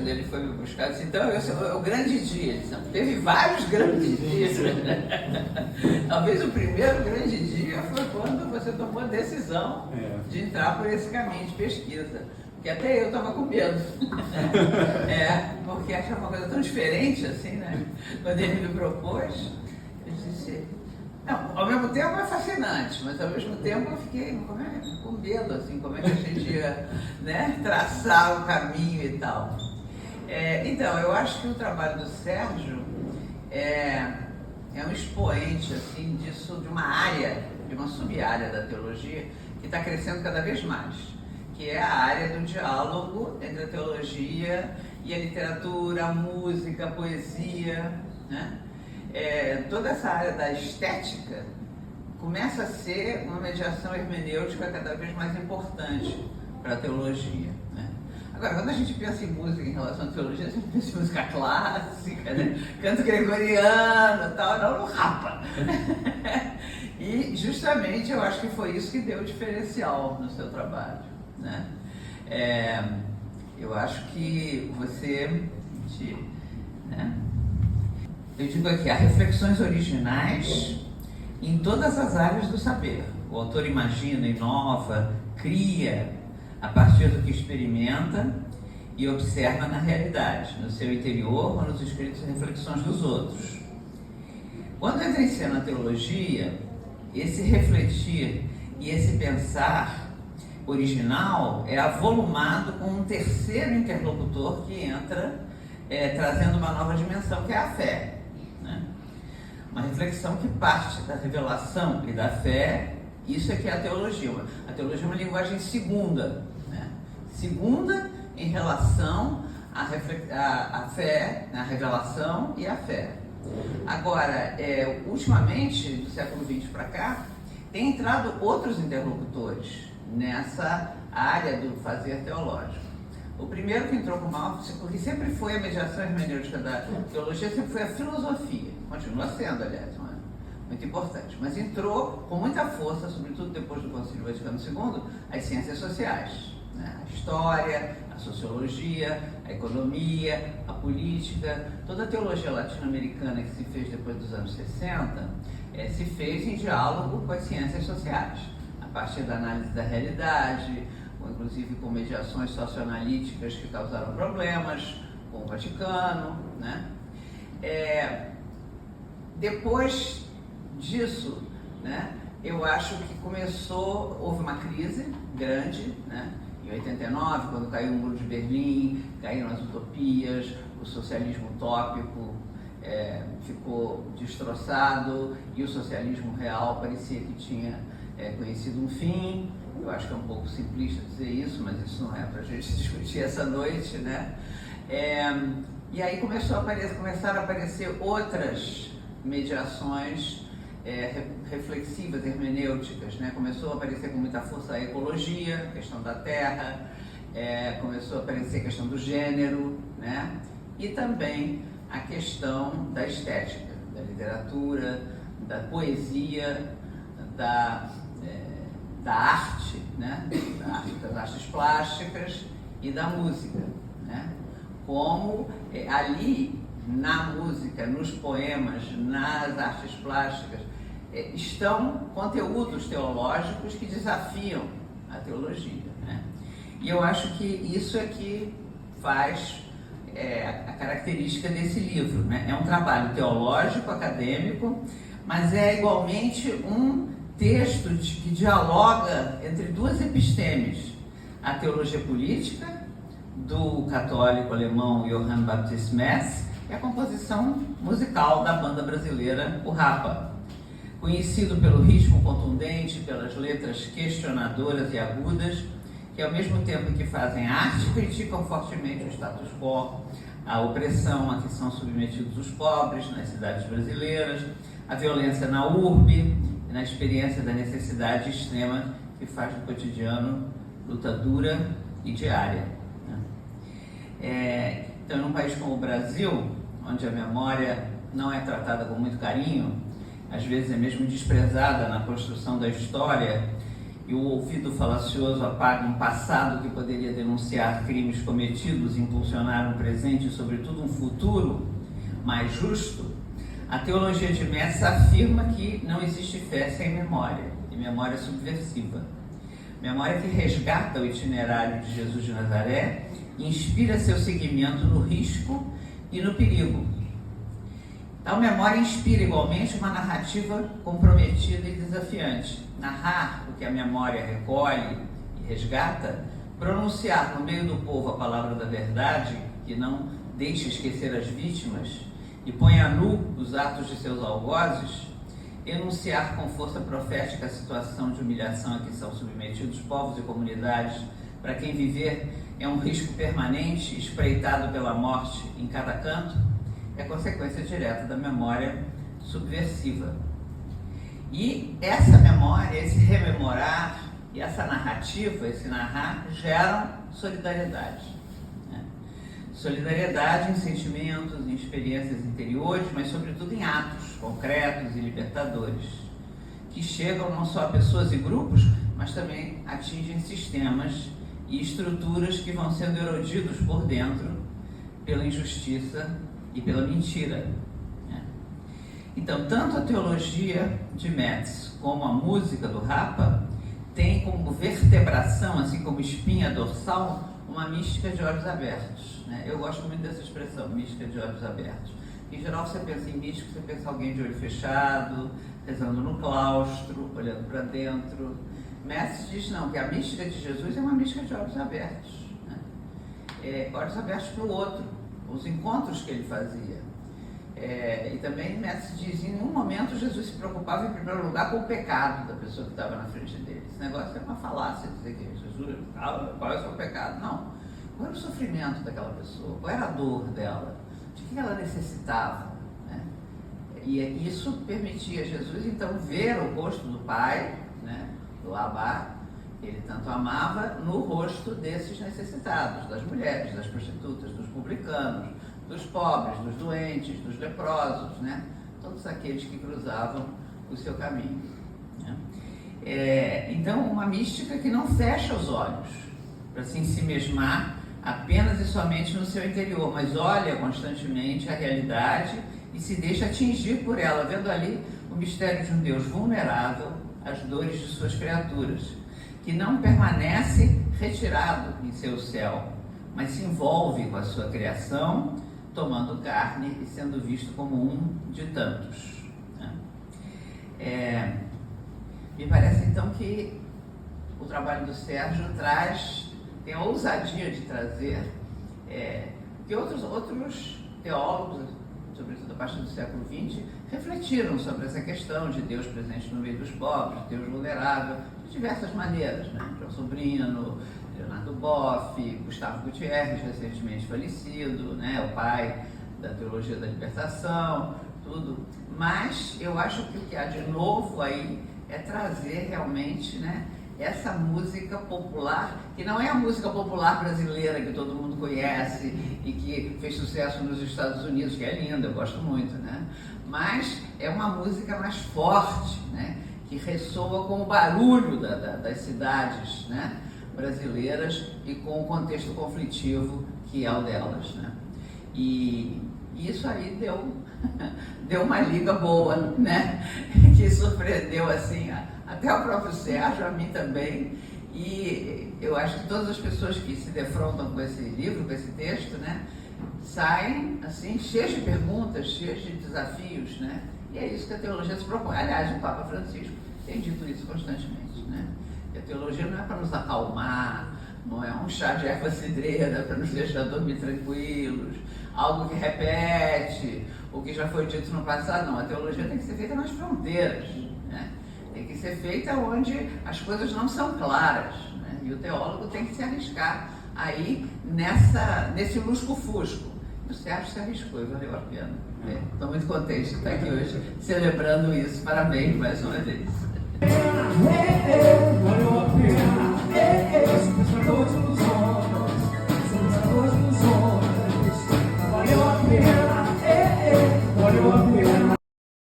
quando ele foi me buscar, disse, então, o grande dia. Ele disse, não, teve vários grandes dias. Talvez o primeiro grande dia foi quando você tomou a decisão de entrar por esse caminho de pesquisa. Porque até eu estava com medo. Porque achava uma coisa tão diferente, assim, né? Quando ele me propôs, eu disse... Não, ao mesmo tempo é fascinante, mas ao mesmo tempo eu fiquei com medo, assim, como é que a gente ia, né, traçar o caminho e tal. Então, eu acho que o trabalho do Sérgio é um expoente, assim, disso, de uma área, de uma sub-área da teologia que está crescendo cada vez mais, que é a área do diálogo entre a teologia e a literatura, a música, a poesia, né? Toda essa área da estética começa a ser uma mediação hermenêutica cada vez mais importante para a teologia, né? Agora, quando a gente pensa em música em relação à teologia, a gente pensa em música clássica, né? Canto gregoriano, tal, não rapa. E justamente eu acho que foi isso que deu o diferencial no seu trabalho, né? Eu acho que você, né? Eu digo aqui, há reflexões originais em todas as áreas do saber. O autor imagina, inova, cria a partir do que experimenta e observa na realidade, no seu interior ou nos escritos e reflexões dos outros. Quando entra em cena a teologia, esse refletir e esse pensar original é avolumado com um terceiro interlocutor que entra trazendo uma nova dimensão, que é a fé. Uma reflexão que parte da revelação e da fé, isso é que é a teologia. A teologia é uma linguagem segunda, né? Segunda em relação à fé, à revelação e à fé. Agora, ultimamente, do século XX para cá, tem entrado outros interlocutores nessa área do fazer teológico. O primeiro que entrou com mal, porque sempre foi a mediação hermenêutica da teologia, sempre foi a filosofia. Continua sendo, aliás, muito importante. Mas entrou com muita força, sobretudo depois do Concílio Vaticano II, as ciências sociais, né? A história, a sociologia, a economia, a política. Toda a teologia latino-americana que se fez depois dos anos 60 se fez em diálogo com as ciências sociais, a partir da análise da realidade, ou inclusive com mediações socioanalíticas que causaram problemas, com o Vaticano, né? Depois disso, né, eu acho que houve uma crise grande, né? Em 89, quando caiu o Muro de Berlim, caíram as utopias, o socialismo utópico ficou destroçado e o socialismo real parecia que tinha conhecido um fim. Eu acho que é um pouco simplista dizer isso, mas isso não é para a gente discutir essa noite, né? E aí começaram a aparecer outras mediações reflexivas, hermenêuticas, né? Começou a aparecer com muita força a ecologia, a questão da terra, começou a aparecer a questão do gênero, né? E também a questão da estética, da literatura, da poesia, da arte, né? Das artes plásticas e da música, né? Como ali na música, nos poemas, nas artes plásticas, estão conteúdos teológicos que desafiam a teologia, né? E eu acho que isso é que faz a característica desse livro, né? É um trabalho teológico, acadêmico, mas é igualmente um texto que dialoga entre duas epistemes, a teologia política, do católico alemão Johann Baptist Metz, e a composição musical da banda brasileira, o Rapa. Conhecido pelo ritmo contundente, pelas letras questionadoras e agudas, que ao mesmo tempo que fazem arte, criticam fortemente o status quo, a opressão a que são submetidos os pobres nas cidades brasileiras, a violência na urbe, e na experiência da necessidade extrema que faz do cotidiano luta dura e diária, né? Então, num país como o Brasil, onde a memória não é tratada com muito carinho, às vezes é mesmo desprezada na construção da história e o ouvido falacioso apaga um passado que poderia denunciar crimes cometidos e impulsionar um presente e, sobretudo, um futuro mais justo, a teologia de Metz afirma que não existe fé sem memória, e memória subversiva. Memória que resgata o itinerário de Jesus de Nazaré e inspira seu seguimento no risco e no perigo. Tal memória inspira igualmente uma narrativa comprometida e desafiante. Narrar o que a memória recolhe e resgata, pronunciar no meio do povo a palavra da verdade, que não deixa esquecer as vítimas e põe a nu os atos de seus algozes, enunciar com força profética a situação de humilhação a que são submetidos povos e comunidades, para quem viver é um risco permanente, espreitado pela morte em cada canto, é consequência direta da memória subversiva. E essa memória, esse rememorar e essa narrativa, esse narrar, geram solidariedade. Né? Solidariedade em sentimentos, em experiências interiores, mas sobretudo em atos concretos e libertadores, que chegam não só a pessoas e grupos, mas também atingem sistemas e estruturas que vão sendo erodidos por dentro pela injustiça e pela mentira. Então, tanto a teologia de Metz como a música do Rapa tem como vertebração, assim como espinha dorsal, uma mística de olhos abertos. Né? Eu gosto muito dessa expressão, mística de olhos abertos. Em geral, você pensa em místico, você pensa em alguém de olho fechado, rezando no claustro, olhando para dentro. Metz diz não, que a mística de Jesus é uma mística de olhos abertos. Né? Olhos abertos para o outro, os encontros que ele fazia. E também Metz diz, em nenhum momento Jesus se preocupava em primeiro lugar com o pecado da pessoa que estava na frente dele. Esse negócio é uma falácia, dizer que Jesus, qual é o seu pecado? Não. Qual era o sofrimento daquela pessoa? Qual era a dor dela? De que ela necessitava? Né? E isso permitia a Jesus, então, ver o rosto do Pai, né, do Abba, que ele tanto amava, no rosto desses necessitados, das mulheres, das prostitutas, dos publicanos, dos pobres, dos doentes, dos leprosos, né? Todos aqueles que cruzavam o seu caminho. Né? Então, uma mística que não fecha os olhos para se ensimesmar apenas e somente no seu interior, mas olha constantemente a realidade e se deixa atingir por ela, vendo ali o mistério de um Deus vulnerável às dores de suas criaturas, que não permanece retirado em seu céu, mas se envolve com a sua criação, tomando carne e sendo visto como um de tantos. Né? Me parece então que o trabalho do Sérgio tem a ousadia de trazer que outros teólogos, sobretudo a partir do século XX, refletiram sobre essa questão de Deus presente no meio dos pobres, Deus vulnerável, de diversas maneiras, né? João Sobrino, Leonardo Boff, Gustavo Gutierrez, recentemente falecido, né? O pai da teologia da libertação, tudo. Mas eu acho que o que há de novo aí é trazer realmente, né, essa música popular, que não é a música popular brasileira que todo mundo conhece e que fez sucesso nos Estados Unidos, que é linda, eu gosto muito, né? Mas é uma música mais forte, né? Que ressoa com o barulho das cidades, né, brasileiras e com o contexto conflitivo que é o delas, né? E isso aí deu uma liga boa, né? Que surpreendeu assim até o próprio Sérgio, a mim também. E eu acho que todas as pessoas que se defrontam com esse livro, com esse texto, né, saem assim cheias de perguntas, cheias de desafios, né? E é isso que a teologia se propõe. Aliás, o Papa Francisco tem dito isso constantemente, né? Que a teologia não é para nos acalmar, não é um chá de erva cidreira para nos deixar dormir tranquilos, algo que repete o que já foi dito no passado. Não, a teologia tem que ser feita nas fronteiras, né? Tem que ser feita onde as coisas não são claras, né? E o teólogo tem que se arriscar aí nesse lusco-fusco. O Sérgio se arriscou e valeu a pena. Estou muito contente de estar aqui hoje celebrando isso. Parabéns mais uma vez.